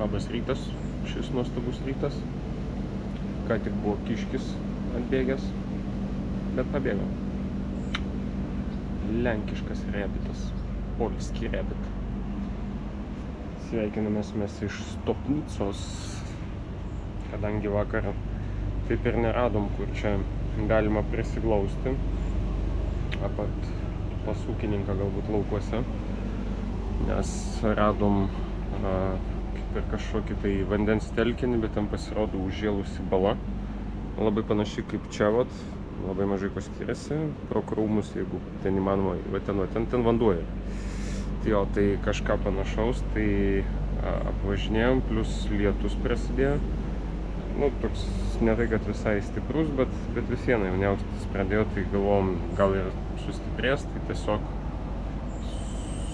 Labas rytas, šis nuostabus rytas. Ką tik buvo kiškis atbėgęs, bet pabėgo. Lenkiškas rebitas, polski rebit. Sveikinamės mes iš Stopnicos, kadangi vakar taip ir neradom, kur čia galima prisiglausti, apart pas ūkininką galbūt laukuose, nes radom kaip ir kažkokį tai vandens telkinį, bet ten pasirodo užžėlusi bala. Labai panaši kaip čia, labai mažai ko skiriasi, pro krūmus, jeigu ten įmanoma, ten vanduo yra. Tai kažką panašaus, tai apvažinėjom, plus lietus prasidėjo. Toks ne tai, kad visai stiprus, bet vis viena jau neaustis pradėjo, tai galvom, gal ir sustiprės, tai tiesiog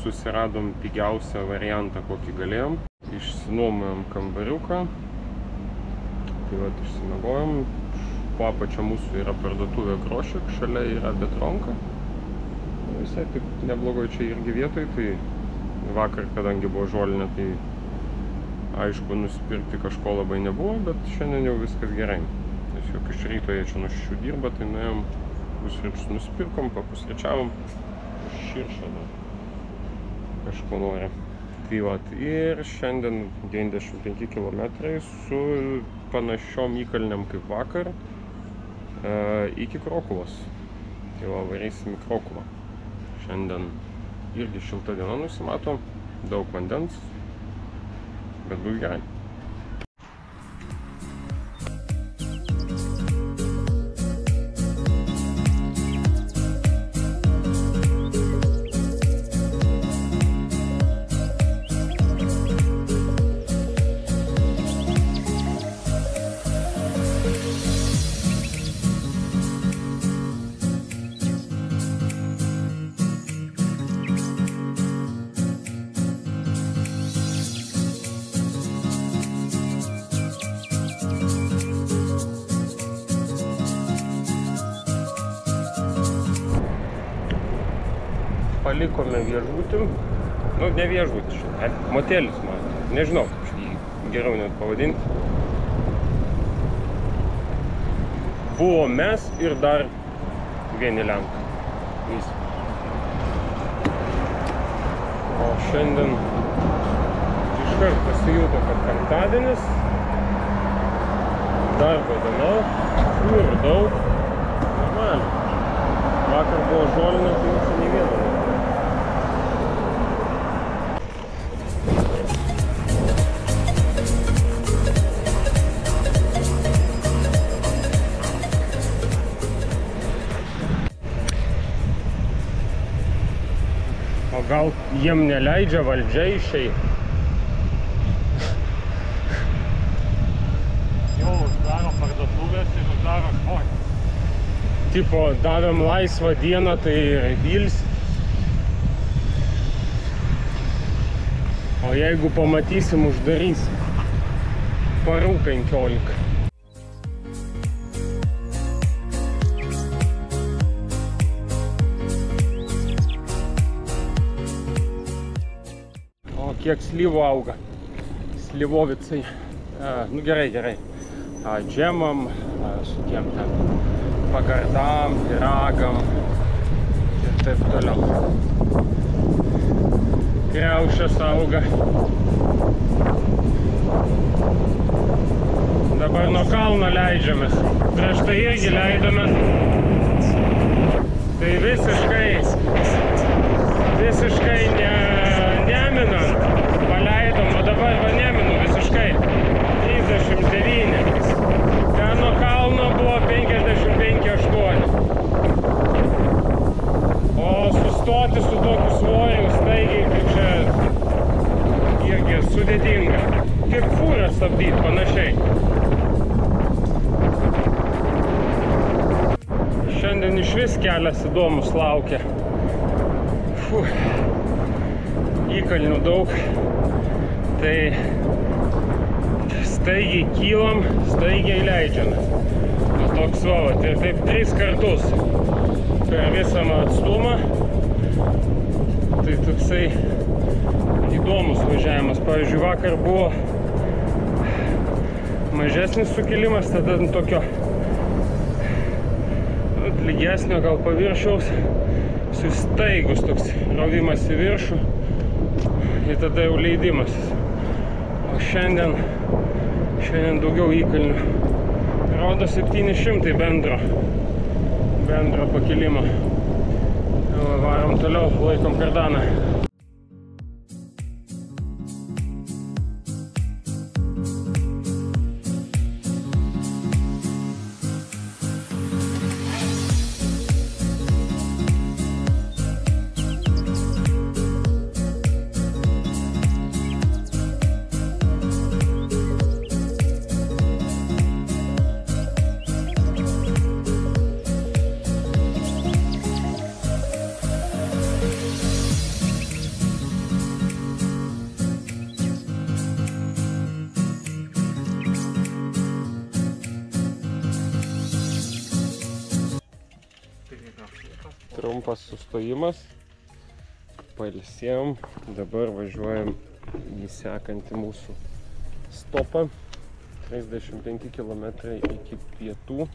susiradom pigiausią variantą, kokį galėjom. Išsinuomojom kambariuką, tai išsimegojom. Po apačia mūsų yra parduotuvė Grošek, šalia yra Betronka. Visai taip neblogoj čia irgi vietoj, tai vakar, kadangi buvo žolinė, tai aišku, nusipirkti kažko labai nebuvo, bet šiandien jau viskas gerai. Tiesiog iš ryto jie čia nuo 6 dirba, tai nuėjom, pusryčius nusipirkom, papusryčiavom, širšą kažko nori. Ir šiandien 95 km su panašiom įkalniam kaip vakar iki Krokuvos. Tai varysim į Krokuvą. Šiandien irgi šilta diena nusimato, daug vandens, bet bus gerai. Palikome viešbutį, ne viešbutis, motelis, nežinau, kaip jį geriau net pavadinti. Buvo mes ir dar vieni lenkai. Visi. O šiandien iškart pasijuto, kad penktadienis, darbo diena, kur daug, normaliai. Vakar buvo žolinė, tai mūsų nei vieno. O gal jiem neleidžia valdžia išeit? Jau uždaro parduotuvės ir uždaro žmonės. Tipo, davėm laisvą dieną, tai ilsit. O jeigu pamatysim, uždarysim. Parų 15. Kiek slyvų auga, slyvovicai, gerai, džemam, su tiem ten pagardam, piragam ir taip toliau. Kriaušės auga. Dabar nuo kalno leidžiamės, prieš tai irgi leidomės, tai visiškai neminant. Paleidom, o dabar neminu visiškai 39. Ten nuo kalno buvo 55-8. O sustoti su tokiu svoriu staigiai, tai čia irgi sudėtinga. Kaip fūrą stabdyti panašiai. Šiandien išvis kelias įdomus laukia. Įkalnių daug, tai staigiai kylam, staigiai leidžiame. Toks ir taip 3 kartus per visą atstumą. Tai toksai įdomus važiavimas. Pavyzdžiui, vakar buvo mažesnis sukilimas, tada tokio lygesnio gal paviršiaus sustaigus toks rovimas į viršų ir tada jau leidimas. O šiandien daugiau įkalnių. Rodo 700 bendro pakilimo. Varom toliau, laikom kardaną. Trumpas sustojimas, pailsėjom, dabar važiuojam į sekantį mūsų stopą, 35 km iki pietų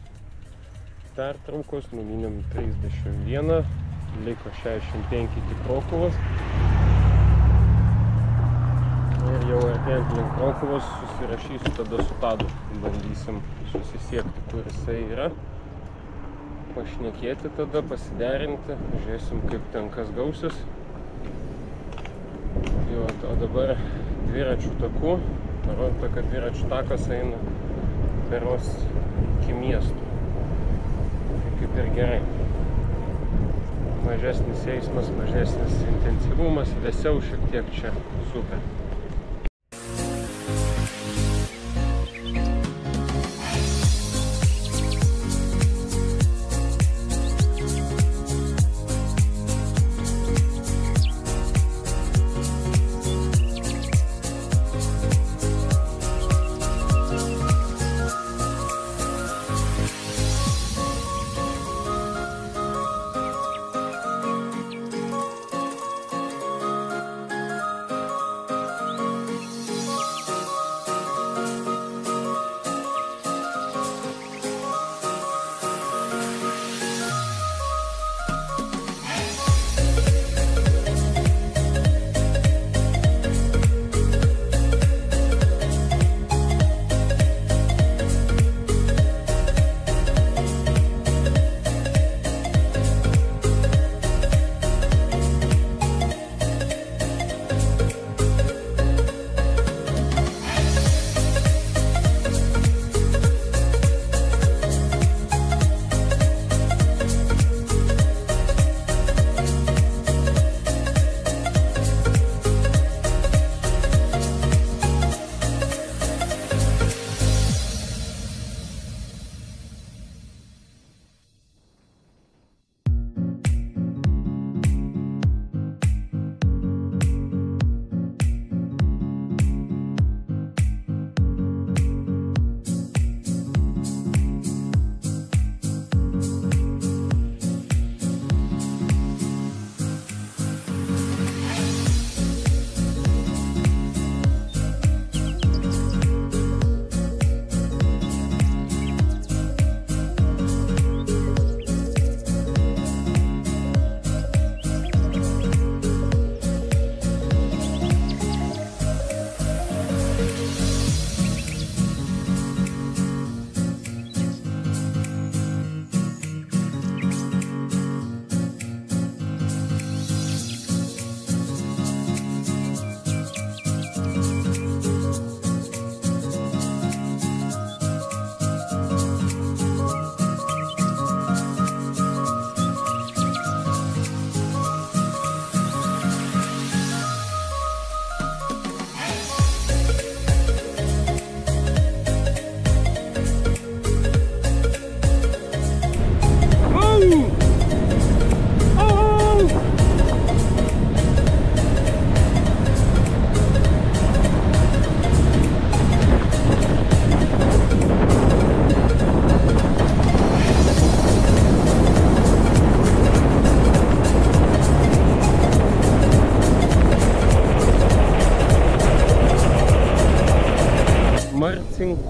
pertraukos, numinėm 31, liko 65 iki Krokuvos ir jau artėjant link Krokuvos susirašysiu tada su Tadu, bandysim susisiekti, kur jisai yra. Pašnekėti tada, pasiderinti, žiūrėsim kaip ten kas gausis. O dabar dviračių takų, parodyta, kad dviračių takas eina beros iki miestų. Tai kaip ir gerai. Mažesnis eismas, mažesnis intensyvumas, vėsiau šiek tiek čia, super.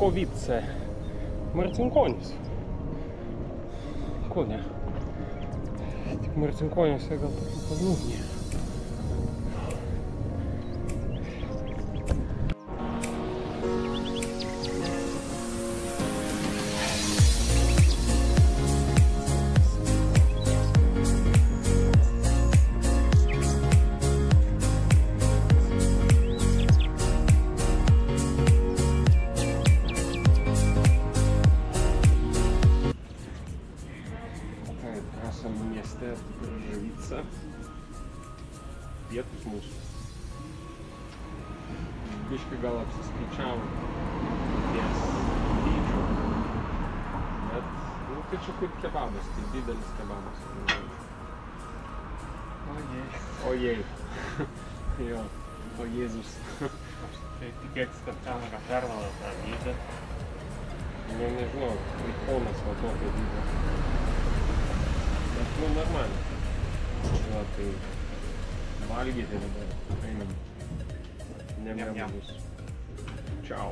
Ольховице. Marcinkonys. Ko ne? Tik Marcinkonyse gal tokių kalnų nėra. Mieste Žavica, pietus mūsų. Biškai gal apsiskaičiavo ties dydžiu, bet tai čia kaip kebabas, tai didelis kebabas. Ojei. Jo, o Jėzus. Aš tai tikėtis, kad ten yra pervalą tą dydį. Nu, nežinau, iPhone'as va tokio dydžio. Bet, nu, normaliai. Va, tai valgyti dabar. Einam. Niam bus. Čiau.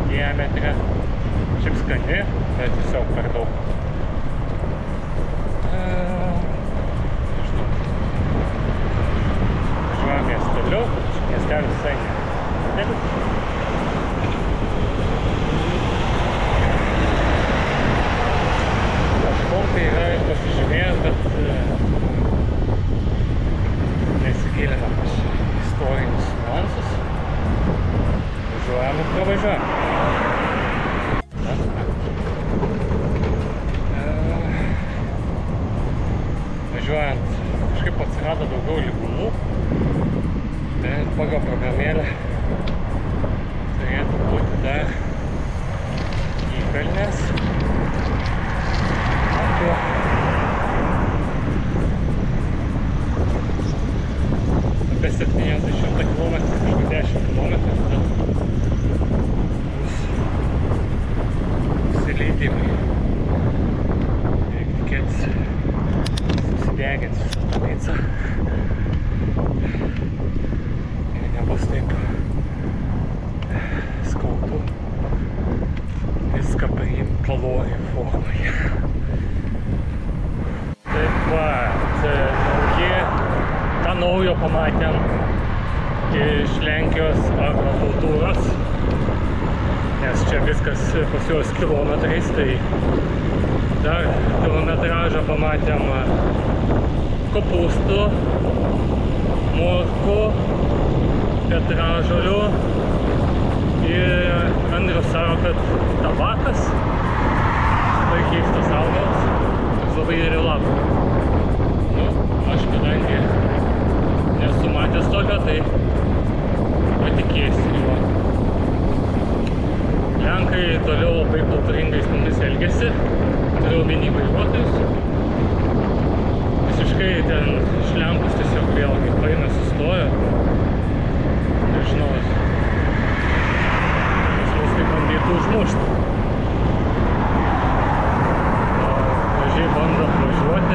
Diametrą. Šiaip skani, bet tiesiog per daug. Nežinau. Važiuojam miesteliu, miestelis visai nedidelis. Kažkur tai yra ir pasižymėjęs, bet nesigilinam istorinius niuansus. Važiuojam ir pravažiuojam. Važiuojant kažkaip atsirado daugiau lygumų, bet pagal programėlę turėtų būti dar įkalnės apie 70 km, kažkur 10 km, bus įsileidimai. Reikia tikėtis susidegins visą tą maicą ir nebus taip skaudu viską paimti kalorijų formoje. Taip pat tą naujo pamatėm iš Lenkijos agrokultūros, nes čia viskas pas juos kilometrais, tai dar kilometražą pamatėm kopūstų, morkų, petražolių ir Andrius sako, kad tabakas, labai keistas augalas, toks labai geri lapai. Nu, aš kadangi nesu matęs tokio, tai patikėsiu juo. Lenkai toliau labai kultūringai su mumis elgiasi, turiu omeny vairuotojus. Visiškai ten šlempus tiesiog vėlgi paina sustojo. Nežinau, pas mus tai bandytų užmušti. Gražiai bando apvažiuoti.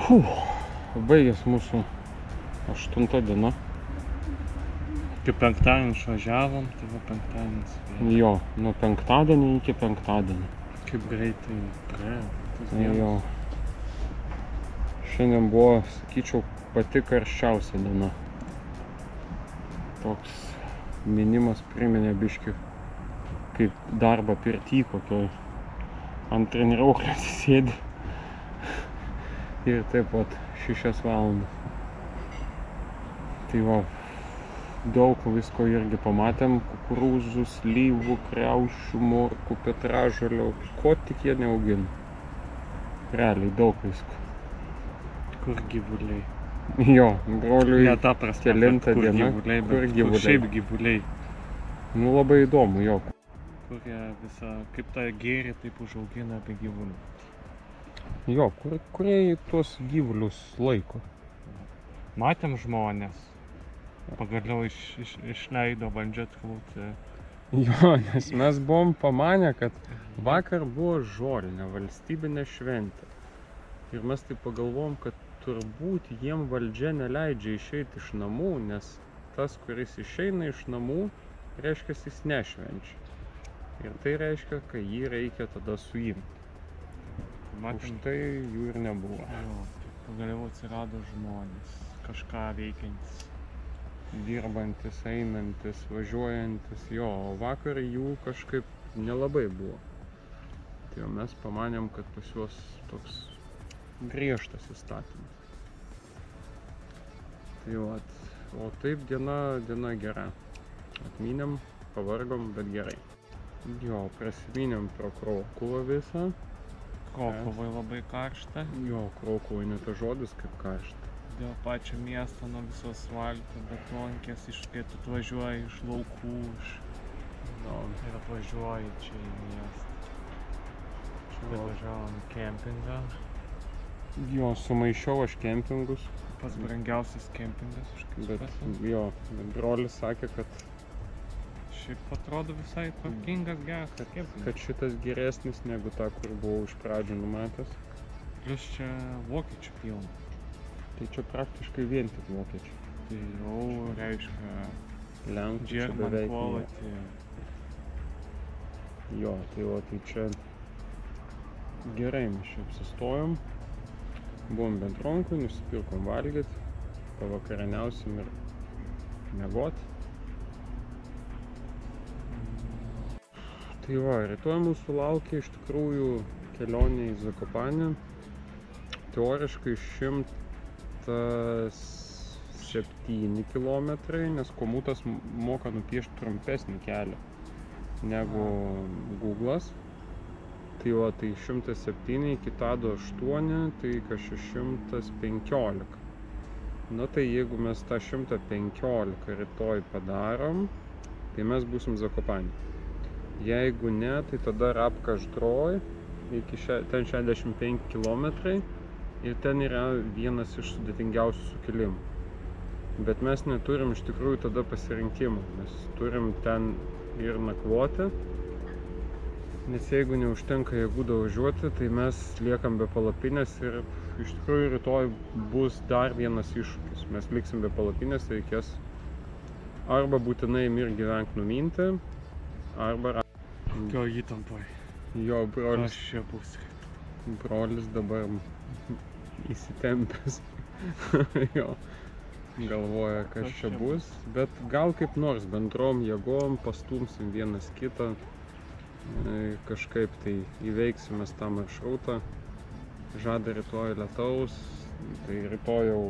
Baigės mūsų 8 diena. Kai penktadienį išvažiavom, tai va penktadienis. Jo, nuo penktadienio iki penktadienio. Kaip greitai praėjo. Jo. Šiandien buvo, sakyčiau, pati karščiausia diena. Toks minimas priminė biškį kaip darbą pirty kokioj. Ant treniruoklio atsisėdi. Ir taip pat 6 valandas. Tai va, daug visko irgi pamatėm. Kukurūzų, slyvų, kriaušių, morkų, petražolio. Ko tik jie neaugina. Realiai daug visko. Kur gyvuliai? Jo, broliui Ne ta prasme, kelintą kur dieną. gyvuliai, Kur bet gyvuliai? kur šiaip gyvuliai. Nu labai įdomu, jo. Kurie visą, kaip tą gėrį taip užaugina apie gyvulių. Jo, kurie tuos gyvulius laiko. Matėm žmonės. Pagaliau išleido valdžia atklauti. Jo, nes mes buvom pamanę, kad vakar buvo žolinė valstybinė šventė. Ir mes taip pagalvom, kad turbūt jiem valdžia neleidžia išeiti iš namų, nes tas, kuris išeina iš namų, reiškia, jis nešvenčia. Ir tai reiškia, kad jį reikia tada suimti. Už tai jų ir nebuvo. Jo, pagaliau atsirado žmonės, kažką veikiantis. Dirbantis, einantis, važiuojantis, jo, o vakar jų kažkaip nelabai buvo. Tai mes pamanėm, kad pas juos toks griežtas įstatymas. Tai vat, o taip diena gera. Atmynėm, pavargom, bet gerai. Jo, prasimynėm pro Krokuvą visą. Krokuvai labai karšta. Jo, Krokuvai ne tas žodis kaip karšta. Dėl pačio miesto, nuo viso asfalto, betonkės, kai tu atvažiuoji iš laukų, ir atvažiuoji čia į miestą. Čia važiavom kempingą. Jo, sumaišiau aš kempingus. Pats brangiausias kempingas, aš kaip supratau. Jo, bet brolis sakė, kad Šiaip atrodo visai tvarkingas, geras kempingas. kad šitas geresnis negu ta, kur buvau iš pradžių numatęs. Plius čia vokiečių pilna. Tai čia praktiškai vien tik vokiečiai. Tai jau reiškia Lenkų čia German beveik nėra. quality. Jo, tai va, tai čia gerai mes čia apsistojom. Buvom Bendronkui, nusipirkom valgyt, pavakarieniausim ir miegot. Tai va, rytoj mūsų laukia iš tikrųjų kelionė į Zakopanę. Teoriškai 107 kilometrai, nes Komutas moka nupiešti trumpesnį kelią negu Google'as. Tai va, tai 107 iki Tado 8, tai kažkaip 115. Na tai jeigu mes tą 115 rytoj padarom, tai mes būsim Zakopanė. Jeigu ne, tai tada Rapka-Ždroj, ten 65 kilometrai ir ten yra vienas iš sudėtingiausių sukilimų. Bet mes neturim iš tikrųjų tada pasirinkimų, mes turim ten ir nakvoti, nes jeigu neužtenka jėgų davažiuoti, tai mes liekam be palapinės ir iš tikrųjų rytoj bus dar vienas iššūkis. Mes liksim be palapinės, reikės arba būtinai mir gyvenk numinti, arba... Kokio įtampoj. Jo, brolis. Aš čia būsiu. Brolis dabar įsitempęs. Jo, galvoja, kas čia bus. Bet gal kaip nors bendrom jėgom pastumsim vienas kitą. Kažkaip tai įveiksime tą maršrutą. Žada rytoj lietaus. Tai rytoj jau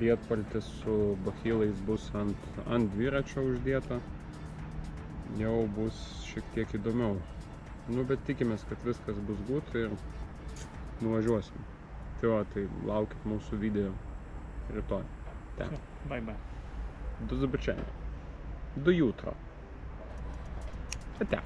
lietpaltis su bachilais bus ant dviračio uždėta. Jau bus šiek tiek įdomiau. Nu, bet tikimės, kad viskas bus gut ir nuvažiuosim. Tai va, tai laukit mūsų video rytoj. Bye bye. До zobaczenia. До jutro. Ate.